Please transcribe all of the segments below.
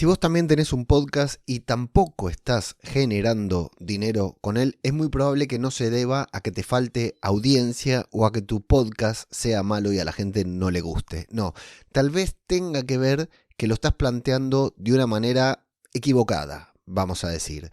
Si vos también tenés un podcast y tampoco estás generando dinero con él, es muy probable que no se deba a que te falte audiencia o a que tu podcast sea malo y a la gente no le guste. No, tal vez tenga que ver que lo estás planteando de una manera equivocada, vamos a decir.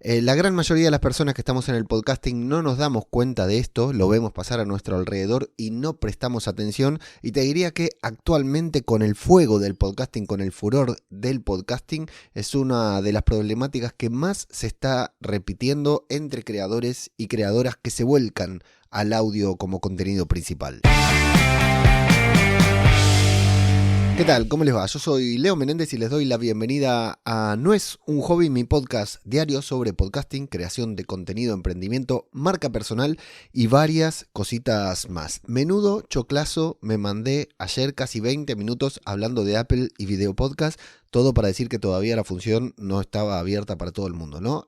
La gran mayoría de las personas que estamos en el podcasting no nos damos cuenta de esto, lo vemos pasar a nuestro alrededor y no prestamos atención. Y te diría que actualmente con el fuego del podcasting, con el furor del podcasting, es una de las problemáticas que más se está repitiendo entre creadores y creadoras que se vuelcan al audio como contenido principal. ¿Qué tal? ¿Cómo les va? Yo soy Leo Menéndez y les doy la bienvenida a No es un hobby, mi podcast diario sobre podcasting, creación de contenido, emprendimiento, marca personal y varias cositas más. Menudo choclazo me mandé ayer, casi 20 minutos hablando de Apple y video podcast. Todo para decir que todavía la función no estaba abierta para todo el mundo, ¿no?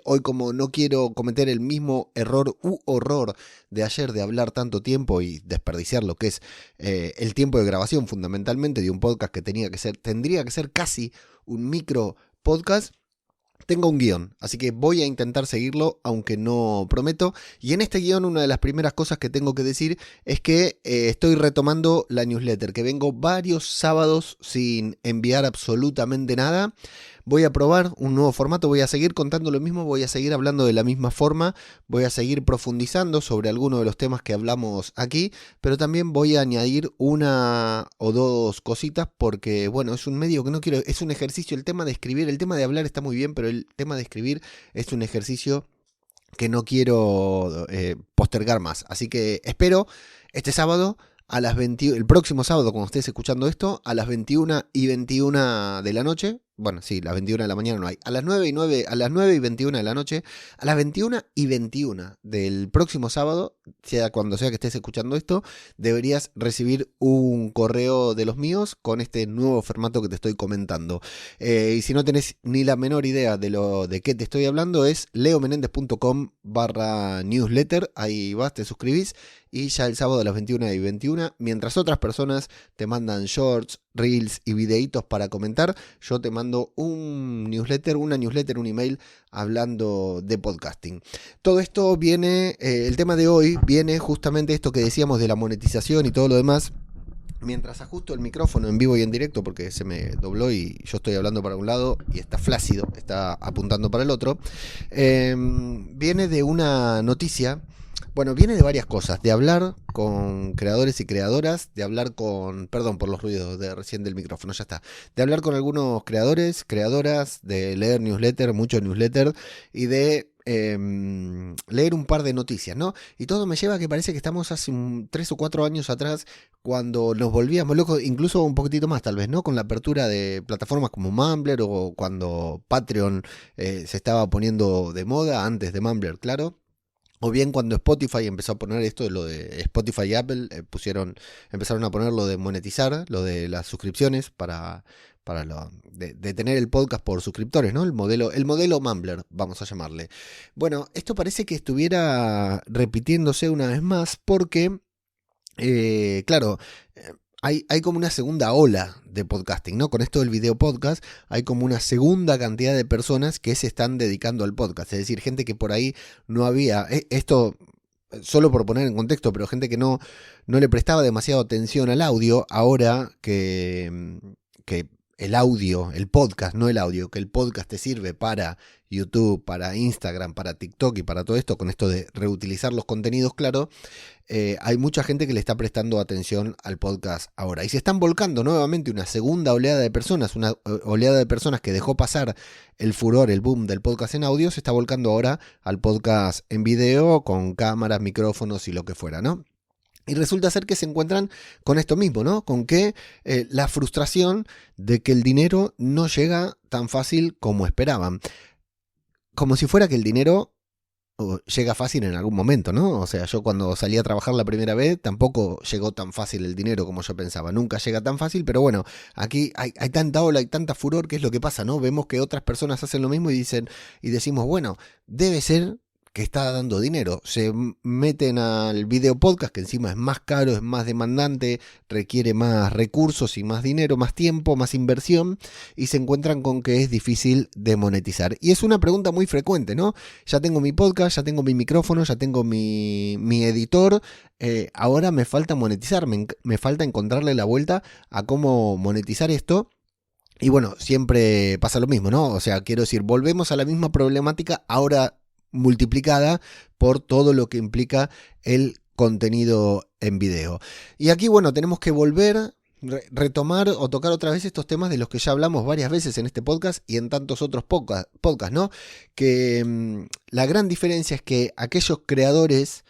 Hoy, como no quiero cometer el mismo error u horror de ayer de hablar tanto tiempo y desperdiciar lo que es el tiempo de grabación fundamentalmente de un podcast que tendría que ser casi un micro podcast, tengo un guión, así que voy a intentar seguirlo, aunque no prometo. Y en este guión una de las primeras cosas que tengo que decir es que estoy retomando la newsletter, que vengo varios sábados sin enviar absolutamente nada. Voy a probar un nuevo formato, voy a seguir contando lo mismo, voy a seguir hablando de la misma forma, voy a seguir profundizando sobre algunos de los temas que hablamos aquí, pero también voy a añadir una o dos cositas porque, bueno, es un medio que no quiero, es un ejercicio, el tema de escribir, el tema de hablar está muy bien, pero el tema de escribir es un ejercicio que no quiero postergar más. Así que espero este sábado a las 20, el próximo sábado, cuando estés escuchando esto, a las 21:21 de la noche. Bueno, sí, las 21 de la mañana no hay. A las 9:21 de la noche, a las 21:21 del próximo sábado, sea cuando sea que estés escuchando esto, deberías recibir un correo de los míos con este nuevo formato que te estoy comentando. Y si no tenés ni la menor idea de qué te estoy hablando, es leomenendez.com/newsletter. Ahí vas, te suscribís y ya el sábado a las 21:21, mientras otras personas te mandan shorts, reels y videitos para comentar, yo te mando una newsletter, un email hablando de podcasting. Todo esto viene, el tema de hoy viene justamente esto que decíamos de la monetización y todo lo demás. Mientras ajusto el micrófono en vivo y en directo, porque se me dobló y yo estoy hablando para un lado y está flácido, está apuntando para el otro, viene de una noticia. Bueno, viene de varias cosas, de hablar con creadores y creadoras, de hablar con, perdón por los ruidos de recién del micrófono, ya está, de hablar con algunos creadores, creadoras, de leer newsletter, mucho newsletter, y de leer un par de noticias, ¿no? Y todo me lleva a que parece que estamos hace 3 o 4 años atrás, cuando nos volvíamos locos, incluso un poquitito más tal vez, ¿no? Con la apertura de plataformas como Mumbler o cuando Patreon se estaba poniendo de moda, antes de Mumbler, claro. O bien cuando Spotify empezó a poner esto de lo de Spotify y Apple, empezaron a poner lo de monetizar, lo de las suscripciones para de tener el podcast por suscriptores, ¿no? El modelo Mumbler, vamos a llamarle. Bueno, esto parece que estuviera repitiéndose una vez más porque, claro, hay como una segunda ola de podcasting, ¿no? Con esto del video podcast hay como una segunda cantidad de personas que se están dedicando al podcast. Es decir, gente que por ahí no había... Esto solo por poner en contexto, pero gente que no le prestaba demasiado atención al audio, ahora que el audio, el podcast, no el audio, que el podcast te sirve para YouTube, para Instagram, para TikTok y para todo esto, con esto de reutilizar los contenidos, claro, hay mucha gente que le está prestando atención al podcast ahora. Y se están volcando nuevamente una segunda oleada de personas, una oleada de personas que dejó pasar el furor, el boom del podcast en audio, se está volcando ahora al podcast en video, con cámaras, micrófonos y lo que fuera, ¿no? Y resulta ser que se encuentran con esto mismo, ¿no? Con que la frustración de que el dinero no llega tan fácil como esperaban. Como si fuera que el dinero llega fácil en algún momento, ¿no? O sea, yo cuando salí a trabajar la primera vez tampoco llegó tan fácil el dinero como yo pensaba. Nunca llega tan fácil, pero bueno, aquí hay tanta ola, hay tanta furor, que es lo que pasa, ¿no? Vemos que otras personas hacen lo mismo y decimos, bueno, debe ser que está dando dinero. Se meten al video podcast, que encima es más caro, es más demandante, requiere más recursos y más dinero, más tiempo, más inversión, y se encuentran con que es difícil de monetizar. Y es una pregunta muy frecuente, ¿no? Ya tengo mi podcast, ya tengo mi micrófono, ya tengo mi editor, ahora me falta monetizar, me falta encontrarle la vuelta a cómo monetizar esto. Y bueno, siempre pasa lo mismo, ¿no? O sea, quiero decir, volvemos a la misma problemática, ahora multiplicada por todo lo que implica el contenido en video. Y aquí, bueno, tenemos que volver, retomar o tocar otra vez estos temas de los que ya hablamos varias veces en este podcast y en tantos otros podcasts, ¿no? Que la gran diferencia es que aquellos creadores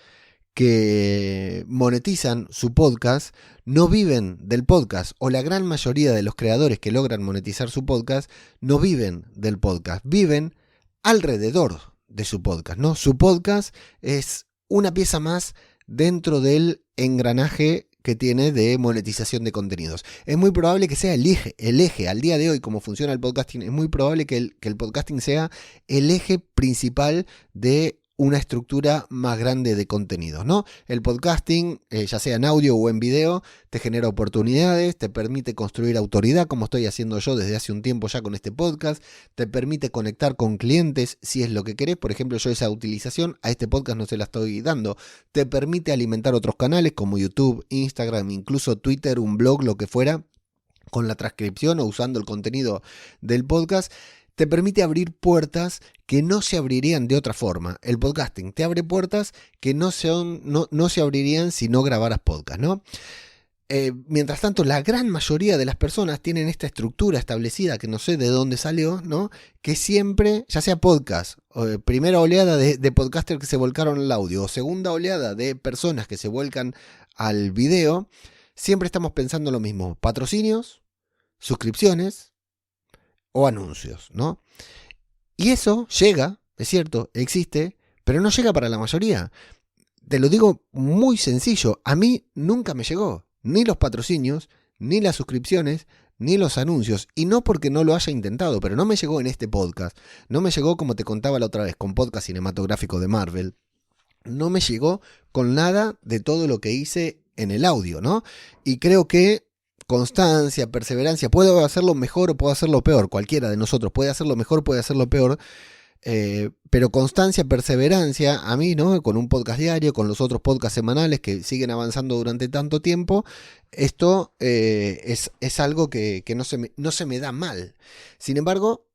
que monetizan su podcast no viven del podcast, o la gran mayoría de los creadores que logran monetizar su podcast no viven del podcast, viven alrededor de su podcast, ¿no? Su podcast es una pieza más dentro del engranaje que tiene de monetización de contenidos. Es muy probable que sea el eje, al día de hoy, como funciona el podcasting, es muy probable que el podcasting sea el eje principal de una estructura más grande de contenidos, ¿no? El podcasting, ya sea en audio o en video, te genera oportunidades, te permite construir autoridad, como estoy haciendo yo desde hace un tiempo ya con este podcast, te permite conectar con clientes si es lo que querés. Por ejemplo, yo esa utilización a este podcast no se la estoy dando. Te permite alimentar otros canales como YouTube, Instagram, incluso Twitter, un blog, lo que fuera, con la transcripción o usando el contenido del podcast. Te permite abrir puertas que no se abrirían de otra forma. El podcasting te abre puertas que no se abrirían si no grabaras podcast, ¿no? Mientras tanto, la gran mayoría de las personas tienen esta estructura establecida, que no sé de dónde salió, ¿no? Que siempre, ya sea podcast, primera oleada de podcasters que se volcaron al audio, o segunda oleada de personas que se vuelcan al video, siempre estamos pensando lo mismo: patrocinios, suscripciones o anuncios, ¿no? Y eso llega, es cierto, existe, pero no llega para la mayoría. Te lo digo muy sencillo, a mí nunca me llegó ni los patrocinios, ni las suscripciones, ni los anuncios, y no porque no lo haya intentado, pero no me llegó en este podcast, no me llegó, como te contaba la otra vez, con podcast cinematográfico de Marvel, no me llegó con nada de todo lo que hice en el audio, ¿no? Y creo que constancia, perseverancia, puedo hacerlo mejor o puedo hacerlo peor, cualquiera de nosotros puede hacerlo mejor, puede hacerlo peor, pero constancia, perseverancia, a mí, ¿no? Con un podcast diario, con los otros podcasts semanales que siguen avanzando durante tanto tiempo, esto es algo que no se me da mal. Sin embargo,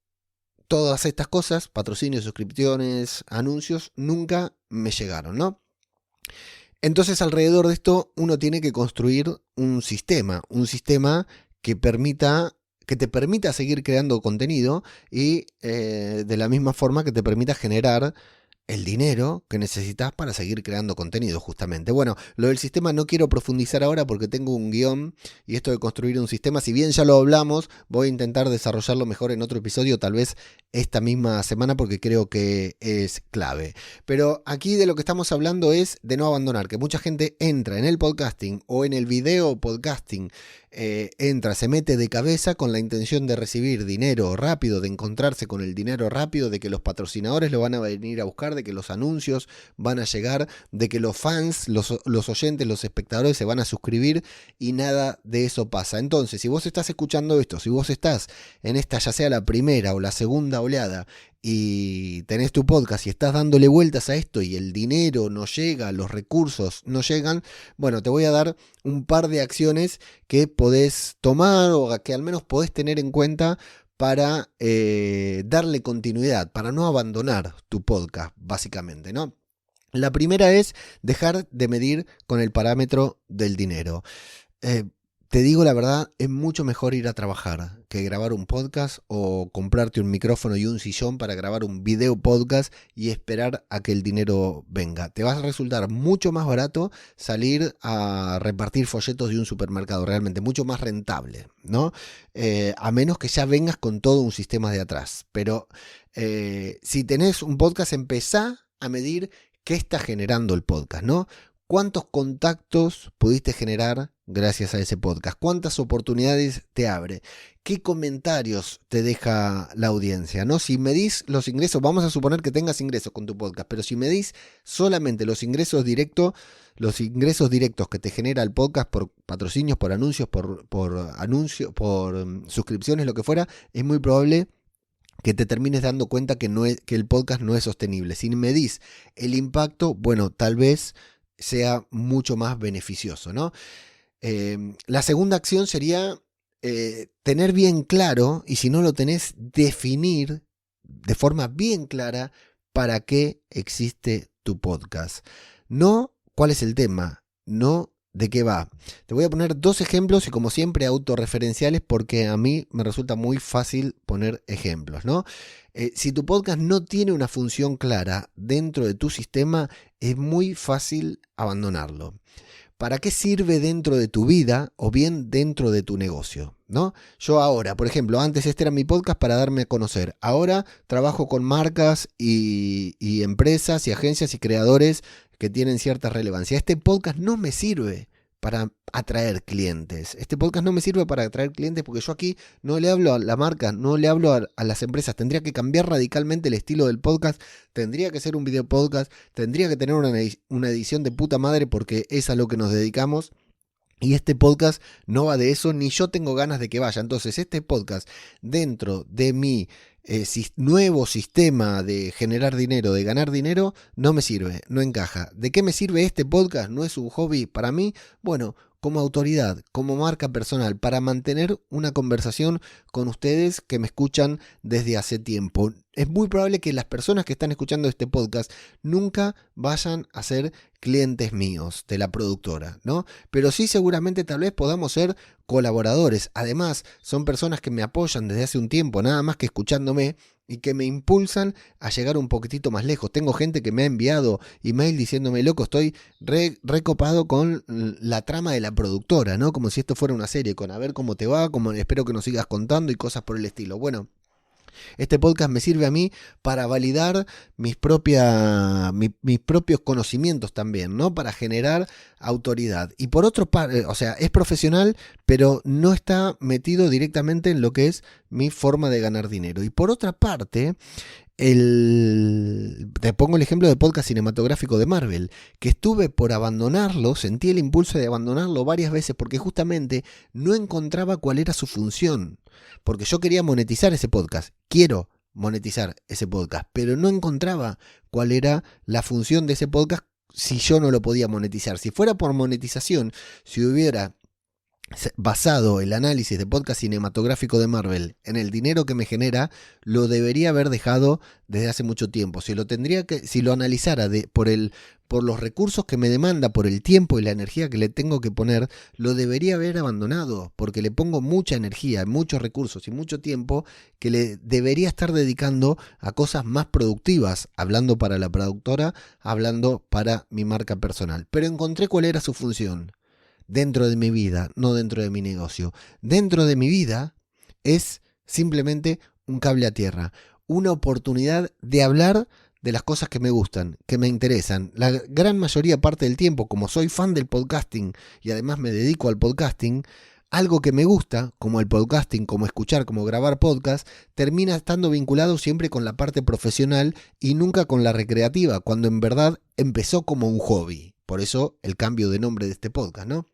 todas estas cosas, patrocinios, suscripciones, anuncios, nunca me llegaron, ¿no? Entonces, alrededor de esto, uno tiene que construir un sistema que te permita seguir creando contenido y de la misma forma que te permita generar el dinero que necesitas para seguir creando contenido, justamente. Bueno, lo del sistema no quiero profundizar ahora porque tengo un guión, y esto de construir un sistema, si bien ya lo hablamos, voy a intentar desarrollarlo mejor en otro episodio, tal vez esta misma semana, porque creo que es clave. Pero aquí de lo que estamos hablando es de no abandonar, que mucha gente entra en el podcasting o en el video podcasting, se mete de cabeza con la intención de recibir dinero rápido, de encontrarse con el dinero rápido, de que los patrocinadores lo van a venir a buscar, de que los anuncios van a llegar, de que los fans, los oyentes, los espectadores se van a suscribir, y nada de eso pasa. Entonces, si vos estás escuchando esto, si vos estás en esta, ya sea la primera o la segunda oleada, y tenés tu podcast y estás dándole vueltas a esto y el dinero no llega, los recursos no llegan, bueno, te voy a dar un par de acciones que podés tomar o que al menos podés tener en cuenta para darle continuidad, para no abandonar tu podcast, básicamente, ¿no? La primera es dejar de medir con el parámetro del dinero. Te digo la verdad, es mucho mejor ir a trabajar que grabar un podcast o comprarte un micrófono y un sillón para grabar un video podcast y esperar a que el dinero venga. Te va a resultar mucho más barato salir a repartir folletos de un supermercado, realmente mucho más rentable, ¿no? A menos que ya vengas con todo un sistema de atrás. Pero si tenés un podcast, empezá a medir qué está generando el podcast, ¿no? ¿Cuántos contactos pudiste generar gracias a ese podcast? ¿Cuántas oportunidades te abre? ¿Qué comentarios te deja la audiencia? ¿No? Si medís los ingresos, vamos a suponer que tengas ingresos con tu podcast, pero si medís solamente los ingresos directos que te genera el podcast por patrocinios, por anuncios, por suscripciones, lo que fuera, es muy probable que te termines dando cuenta que el podcast no es sostenible. Si medís el impacto, bueno, tal vez sea mucho más beneficioso, ¿no? La segunda acción sería tener bien claro, y si no lo tenés, definir de forma bien clara para qué existe tu podcast. No cuál es el tema, no de qué va. Te voy a poner 2 ejemplos y como siempre autorreferenciales porque a mí me resulta muy fácil poner ejemplos, ¿no? Si tu podcast no tiene una función clara dentro de tu sistema, es muy fácil abandonarlo. ¿Para qué sirve dentro de tu vida o bien dentro de tu negocio? ¿No? Yo ahora, por ejemplo, antes este era mi podcast para darme a conocer. Ahora trabajo con marcas y empresas y agencias y creadores que tienen cierta relevancia. Este podcast no me sirve para atraer clientes. Este podcast no me sirve para atraer clientes porque yo aquí no le hablo a la marca, no le hablo a las empresas. Tendría que cambiar radicalmente el estilo del podcast, tendría que ser un video podcast, tendría que tener una edición de puta madre porque es a lo que nos dedicamos. Y este podcast no va de eso, ni yo tengo ganas de que vaya. Entonces este podcast dentro de mi nuevo sistema de generar dinero, de ganar dinero, no me sirve, no encaja. ¿De qué me sirve este podcast? ¿No es un hobby para mí? Bueno, como autoridad, como marca personal, para mantener una conversación con ustedes que me escuchan desde hace tiempo. Es muy probable que las personas que están escuchando este podcast nunca vayan a ser clientes míos de la productora, ¿no? Pero sí seguramente tal vez podamos ser colaboradores. Además, son personas que me apoyan desde hace un tiempo, nada más que escuchándome, y que me impulsan a llegar un poquitito más lejos. Tengo gente que me ha enviado email diciéndome, loco, estoy recopado con la trama de la productora, ¿no? Como si esto fuera una serie, con a ver cómo te va, como espero que nos sigas contando y cosas por el estilo. Bueno, este podcast me sirve a mí para validar mis propios conocimientos también, ¿no? Para generar autoridad. Y por otro parte, o sea, es profesional, pero no está metido directamente en lo que es mi forma de ganar dinero. Y por otra parte, te pongo el ejemplo de podcast cinematográfico de Marvel, que estuve por abandonarlo, sentí el impulso de abandonarlo varias veces porque justamente no encontraba cuál era su función. Porque yo quería monetizar ese podcast, quiero monetizar ese podcast, pero no encontraba cuál era la función de ese podcast si yo no lo podía monetizar. Si fuera por monetización, si hubiera basado el análisis de podcast cinematográfico de Marvel en el dinero que me genera, lo debería haber dejado desde hace mucho tiempo. Si lo analizara por los recursos que me demanda, por el tiempo y la energía que le tengo que poner, lo debería haber abandonado, porque le pongo mucha energía, muchos recursos y mucho tiempo que le debería estar dedicando a cosas más productivas, hablando para la productora, hablando para mi marca personal. Pero encontré cuál era su función. Dentro de mi vida, no dentro de mi negocio. Dentro de mi vida es simplemente un cable a tierra, una oportunidad de hablar de las cosas que me gustan, que me interesan. La gran mayoría parte del tiempo, como soy fan del podcasting y además me dedico al podcasting, algo que me gusta, como el podcasting, como escuchar, como grabar podcast, termina estando vinculado siempre con la parte profesional y nunca con la recreativa, cuando en verdad empezó como un hobby. Por eso el cambio de nombre de este podcast, ¿no?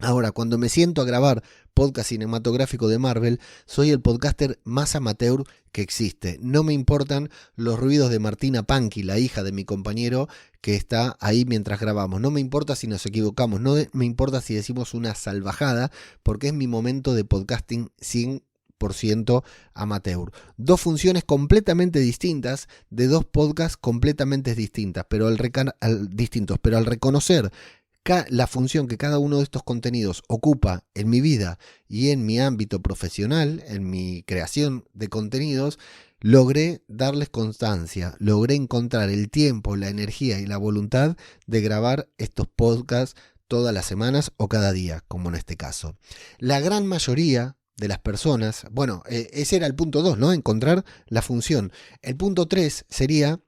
Ahora, cuando me siento a grabar podcast cinematográfico de Marvel, soy el podcaster más amateur que existe. No me importan los ruidos de Martina Panqui, la hija de mi compañero que está ahí mientras grabamos. No me importa si nos equivocamos, no me importa si decimos una salvajada, porque es mi momento de podcasting 100% amateur. 2 funciones completamente distintas de 2 podcasts completamente distintas, pero al reconocer la función que cada uno de estos contenidos ocupa en mi vida y en mi ámbito profesional, en mi creación de contenidos, logré darles constancia, logré encontrar el tiempo, la energía y la voluntad de grabar estos podcasts todas las semanas o cada día, como en este caso. La gran mayoría de las personas, bueno, ese era el punto 2, ¿no? Encontrar la función. El punto 3 sería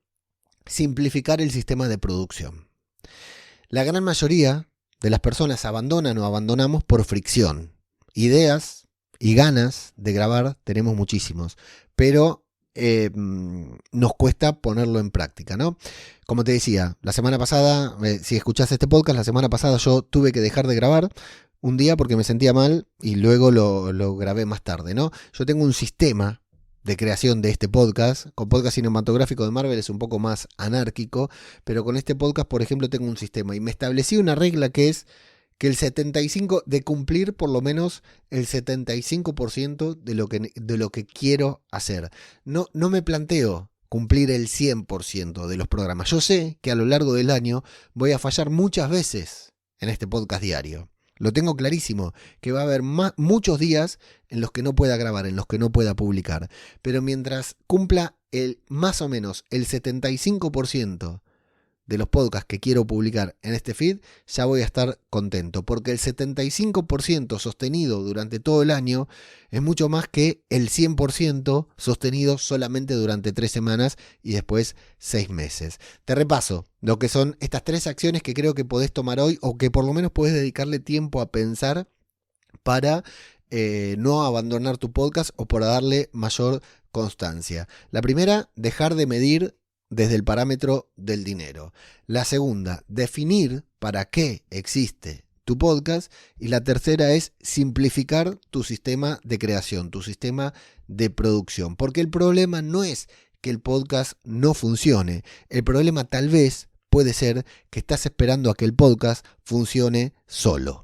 simplificar el sistema de producción. La gran mayoría de las personas abandonan o abandonamos por fricción. Ideas y ganas de grabar tenemos muchísimos, pero nos cuesta ponerlo en práctica, ¿no? Como te decía, la semana pasada, si escuchás este podcast, la semana pasada yo tuve que dejar de grabar un día porque me sentía mal y luego lo grabé más tarde, ¿no? Yo tengo un sistema de creación de este podcast. Con podcast cinematográfico de Marvel es un poco más anárquico, pero con este podcast, por ejemplo, tengo un sistema y me establecí una regla que es que de cumplir por lo menos el 75% de lo que quiero hacer. No me planteo cumplir el 100% de los programas. Yo sé que a lo largo del año voy a fallar muchas veces en este podcast diario. Lo tengo clarísimo, que va a haber muchos días en los que no pueda grabar, en los que no pueda publicar. Pero mientras cumpla más o menos el 75% de los podcasts que quiero publicar en este feed, ya voy a estar contento, porque el 75% sostenido durante todo el año es mucho más que el 100% sostenido solamente durante 3 semanas y después 6 meses. Te repaso lo que son estas 3 acciones que creo que podés tomar hoy o que por lo menos podés dedicarle tiempo a pensar para no abandonar tu podcast o para darle mayor constancia. La primera, dejar de medir desde el parámetro del dinero. La segunda, definir para qué existe tu podcast. Y la tercera es simplificar tu sistema de creación, tu sistema de producción. Porque el problema no es que el podcast no funcione. El problema tal vez puede ser que estás esperando a que el podcast funcione solo.